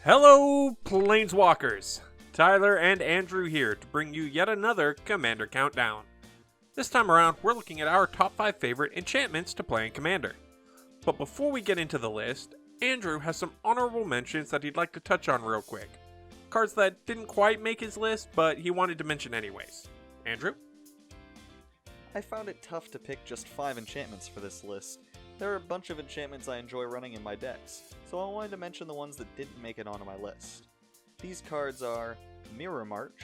Hello, Planeswalkers! Tyler and Andrew here to bring you yet another Commander Countdown. This time around, we're looking at our top 5 favorite enchantments to play in Commander. But before we get into the list, Andrew has some honorable mentions that he'd like to touch on real quick. Cards that didn't quite make his list, but he wanted to mention anyways. Andrew? I found it tough to pick just 5 enchantments for this list. There are a bunch of enchantments I enjoy running in my decks, so I wanted to mention the ones that didn't make it onto my list. These cards are Mirror March,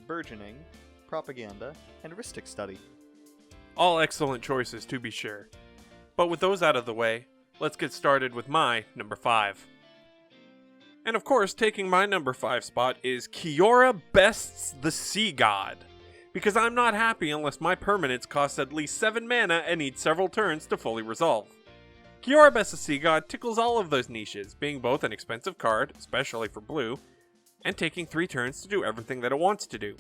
Burgeoning, Propaganda, and Rhystic Study. All excellent choices, to be sure. But with those out of the way, let's get started with my number 5. And of course, taking my number 5 spot is Kiora Bests the Sea God. Because I'm not happy unless my permanents cost at least 7 mana and need several turns to fully resolve. Kiora Bests the Sea God tickles all of those niches, being both an expensive card, especially for blue, and taking 3 turns to do everything that it wants to do.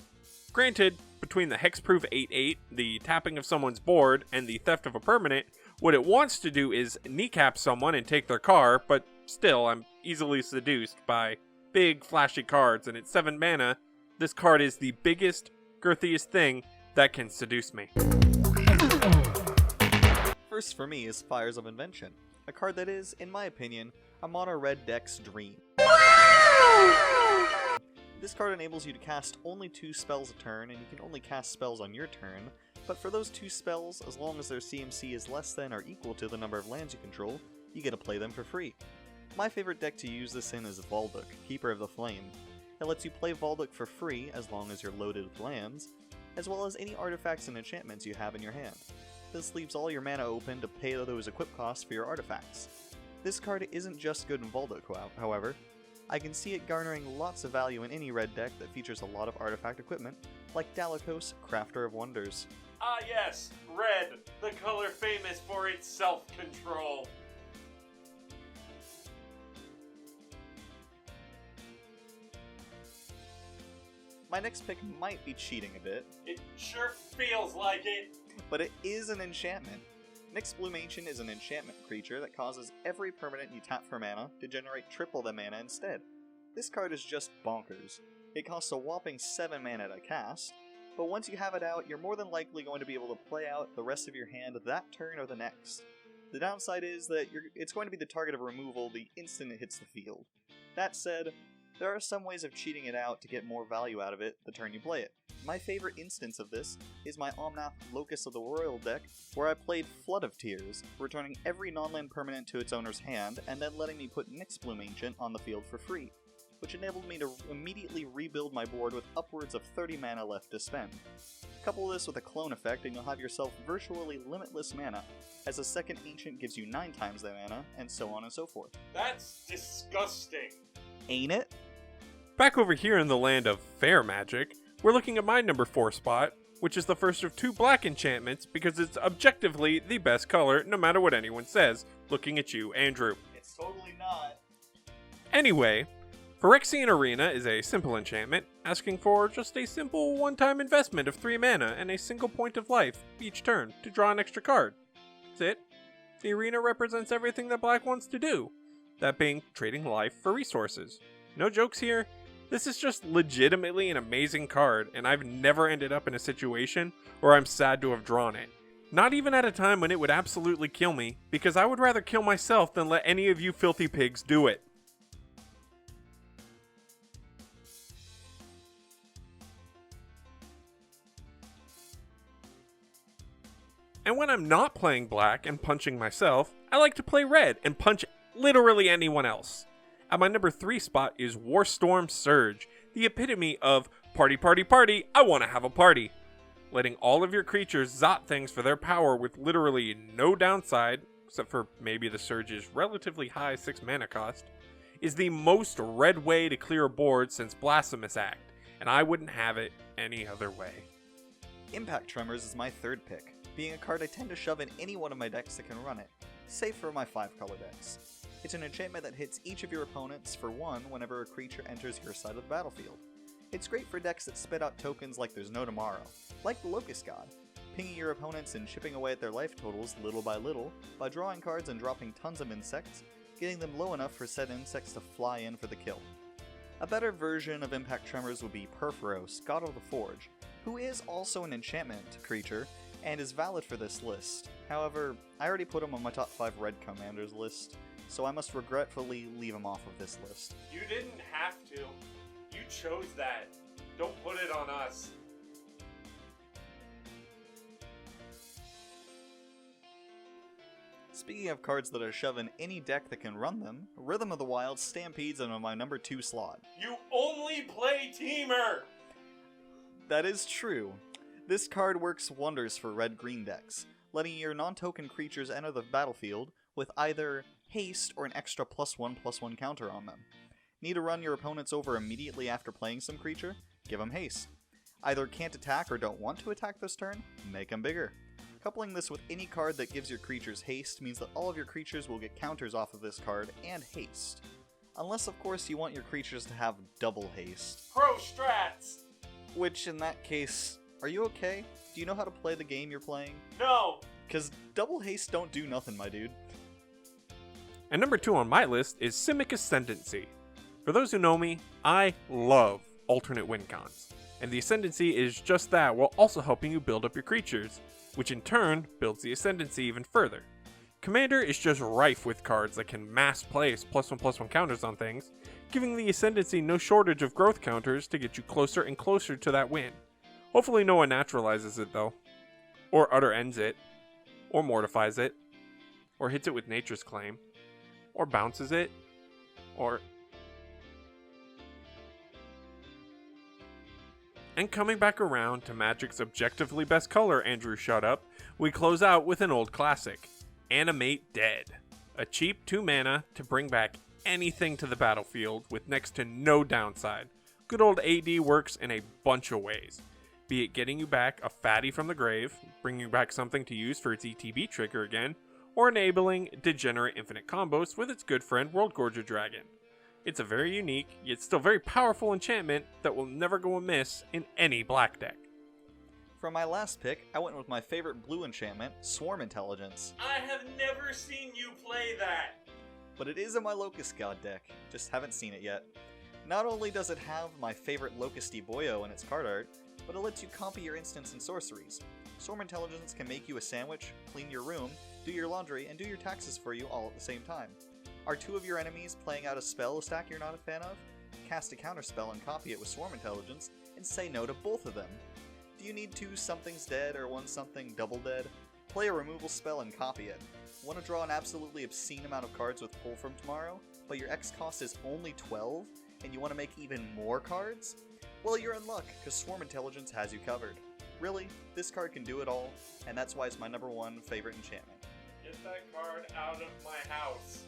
Granted, between the hexproof 8/8, the tapping of someone's board, and the theft of a permanent, what it wants to do is kneecap someone and take their car, but still, I'm easily seduced by big, flashy cards, and at 7 mana, this card is the biggest, girthiest thing that can seduce me. First for me is Fires of Invention, a card that is, in my opinion, a mono-red deck's dream. This card enables you to cast only 2 spells a turn, and you can only cast spells on your turn, but for those 2 spells, as long as their CMC is less than or equal to the number of lands you control, you get to play them for free. My favorite deck to use this in is Valduk, Keeper of the Flame. It lets you play Valduk for free as long as you're loaded with lands, as well as any artifacts and enchantments you have in your hand. This leaves all your mana open to pay those equip costs for your artifacts. This card isn't just good in Valduk, however. I can see it garnering lots of value in any red deck that features a lot of artifact equipment, like Dalakos, Crafter of Wonders. Ah yes, red, the color famous for its self-control. My next pick might be cheating a bit. It sure feels like it. But it is an enchantment. Nyxborn Ancient is an enchantment creature that causes every permanent you tap for mana to generate triple the mana instead. This card is just bonkers. It costs a whopping 7 mana to cast, but once you have it out, you're more than likely going to be able to play out the rest of your hand that turn or the next. The downside is that it's going to be the target of removal the instant it hits the field. That said, there are some ways of cheating it out to get more value out of it the turn you play it. My favorite instance of this is my Omnath Locus of the Royal deck, where I played Flood of Tears, returning every non-land permanent to its owner's hand, and then letting me put Nyxborn Ancient on the field for free, which enabled me to immediately rebuild my board with upwards of 30 mana left to spend. Couple this with a clone effect and you'll have yourself virtually limitless mana, as a second Ancient gives you 9 times that mana, and so on and so forth. That's disgusting. Ain't it? Back over here in the land of fair magic, we're looking at my number 4 spot, which is the first of 2 black enchantments because it's objectively the best color no matter what anyone says, looking at you, Andrew. It's totally not. Anyway, Phyrexian Arena is a simple enchantment, asking for just a simple one-time investment of 3 mana and a single point of life each turn to draw an extra card. That's it. The arena represents everything that black wants to do, that being trading life for resources. No jokes here. This is just legitimately an amazing card, and I've never ended up in a situation where I'm sad to have drawn it. Not even at a time when it would absolutely kill me, because I would rather kill myself than let any of you filthy pigs do it. And when I'm not playing black and punching myself, I like to play red and punch literally anyone else. At my number 3 spot is Warstorm Surge, the epitome of party party party, I want to have a party. Letting all of your creatures zot things for their power with literally no downside, except for maybe the Surge's relatively high 6 mana cost, is the most red way to clear a board since Blasphemous Act, and I wouldn't have it any other way. Impact Tremors is my 3rd pick, being a card I tend to shove in any one of my decks that can run it, save for my 5-color decks. It's an enchantment that hits each of your opponents for 1 whenever a creature enters your side of the battlefield. It's great for decks that spit out tokens like there's no tomorrow, like the Locust God, pinging your opponents and chipping away at their life totals little by drawing cards and dropping tons of insects, getting them low enough for said insects to fly in for the kill. A better version of Impact Tremors would be Perforos, God of the Forge, who is also an enchantment creature and is valid for this list. However, I already put him on my top 5 red commanders list, so I must regretfully leave him off of this list. You didn't have to. You chose that. Don't put it on us. Speaking of cards that are shoved in any deck that can run them, Rhythm of the Wild stampedes into my number 2 slot. You only play Teamer! That is true. This card works wonders for red-green decks, letting your non-token creatures enter the battlefield with either haste or an extra +1/+1 counter on them. Need to run your opponents over immediately after playing some creature? Give them haste. Either can't attack or don't want to attack this turn? Make them bigger. Coupling this with any card that gives your creatures haste means that all of your creatures will get counters off of this card and haste. Unless, of course, you want your creatures to have double haste. Pro strats! Which, in that case, are you okay? Do you know how to play the game you're playing? No! Because double haste don't do nothing, my dude. And number 2 on my list is Simic Ascendancy. For those who know me, I love alternate win cons. And the Ascendancy is just that while also helping you build up your creatures, which in turn builds the Ascendancy even further. Commander is just rife with cards that can mass place +1/+1 counters on things, giving the Ascendancy no shortage of growth counters to get you closer and closer to that win. Hopefully no one naturalizes it though, or utter ends it, or mortifies it, or hits it with Nature's Claim, or bounces it, or... And coming back around to Magic's objectively best color, Andrew shut up, we close out with an old classic, Animate Dead. A cheap 2 mana to bring back anything to the battlefield with next to no downside. Good old AD works in a bunch of ways, be it getting you back a fatty from the grave, bringing you back something to use for its ETB trigger again, or enabling degenerate infinite combos with its good friend World Gorger Dragon. It's a very unique, yet still very powerful enchantment that will never go amiss in any black deck. For my last pick, I went with my favorite blue enchantment, Swarm Intelligence. I have never seen you play that! But it is in my Locust God deck, just haven't seen it yet. Not only does it have my favorite Locusty Boyo in its card art, but it lets you copy your instants and sorceries. Swarm Intelligence can make you a sandwich, clean your room, do your laundry, and do your taxes for you all at the same time. Are 2 of your enemies playing out a spell stack you're not a fan of? Cast a counterspell and copy it with Swarm Intelligence, and say no to both of them. Do you need 2 somethings dead or 1 something double dead? Play a removal spell and copy it. Want to draw an absolutely obscene amount of cards with Pull From tomorrow, but your X cost is only 12, and you want to make even more cards? Well, you're in luck, because Swarm Intelligence has you covered. Really, this card can do it all, and that's why it's my number 1 favorite enchantment. Get that card out of my house.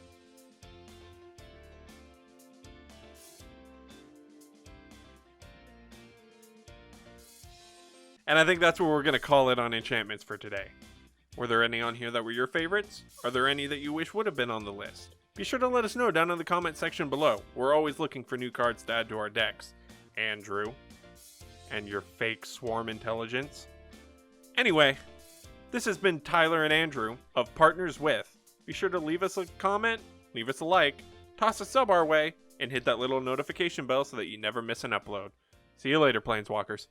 And I think that's what we're going to call it on enchantments for today. Were there any on here that were your favorites? Are there any that you wish would have been on the list? Be sure to let us know down in the comment section below. We're always looking for new cards to add to our decks. Andrew. And your fake Swarm Intelligence. Anyway, this has been Tyler and Andrew of Partners With. Be sure to leave us a comment, leave us a like, toss a sub our way, and hit that little notification bell so that you never miss an upload. See you later, Planeswalkers.